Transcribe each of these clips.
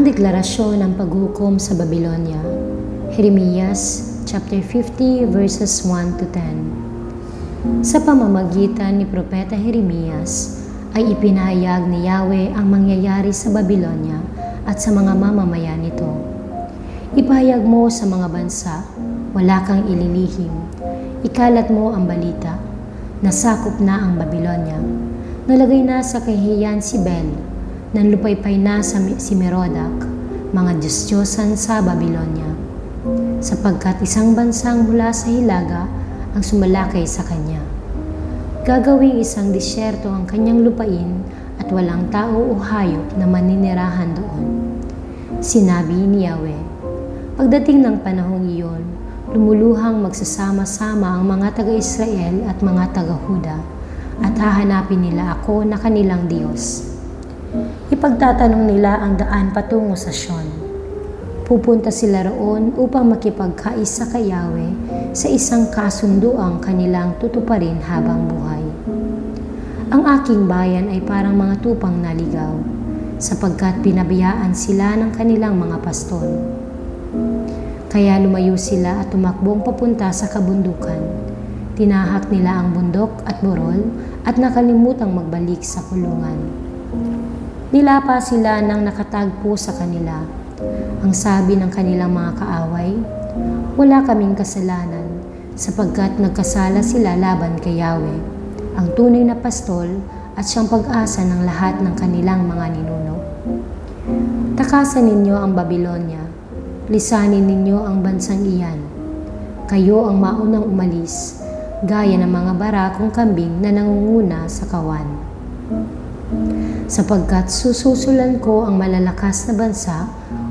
deklarasyon ng paghukom sa Babylonia. Jeremias chapter 50 verses 1 to 10. Sa pamamagitan ni Propeta Jeremias ay ipinahayag ni Yahweh ang mangyayari sa Babylonia at sa mga mamamayan nito. Ipahayag mo sa mga bansa, wala kang ililihim. Ikalat mo ang balita, nasakop na ang Babylonia. Nalagay na sa kahihiyan si Bel, nanlupaypay na si Merodak, mga Diyos-Diyosan sa Babylonia. Sapagkat isang bansang mula sa hilaga ang sumalakay sa kanya. Gagawing isang disyerto ang kanyang lupain at walang tao o hayop na maninirahan doon. Sinabi ni Yahweh, pagdating ng panahong iyon, lumuluhang magsasama-sama ang mga taga-Israel at mga taga-Huda at hahanapin nila ako na kanilang Diyos. Ipagtatanong nila ang daan patungo sa Sion. Pupunta sila roon upang makipagkaisa kay Yahweh sa isang kasunduang kanilang tutuparin habang buhay. Ang aking bayan ay parang mga tupang naligaw, sapagkat pinabayaan sila ng kanilang mga pastol. Kaya lumayo sila at tumakbong papunta sa kabundukan. Tinahak nila ang bundok at burol at nakalimutang magbalik sa kulungan. Nilapa sila ng nakatagpo sa kanila. Ang sabi ng kanilang mga kaaway, wala kaming kasalanan sapagkat nagkasala sila laban kay Yahweh, ang tunay na pastol at siyang pag-asa ng lahat ng kanilang mga ninuno. Takasan ninyo ang Babylonia, lisanin ninyo ang bansang iyan. Kayo ang maunang umalis, gaya ng mga barakong kambing na nangunguna sa kawan. Sapagkat sususulan ko ang malalakas na bansa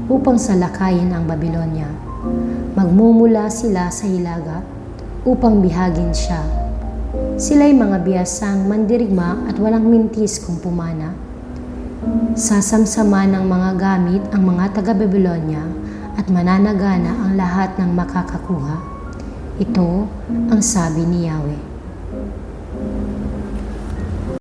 upang salakayin ang Babylonia. Magmumula sila sa hilaga upang bihagin siya. Sila'y mga biyasang mandirigma at walang mintis kung pumana. Sasamsama ng mga gamit ang mga taga-Babylonia at mananagana ang lahat ng makakakuha. Ito ang sabi ni Yahweh.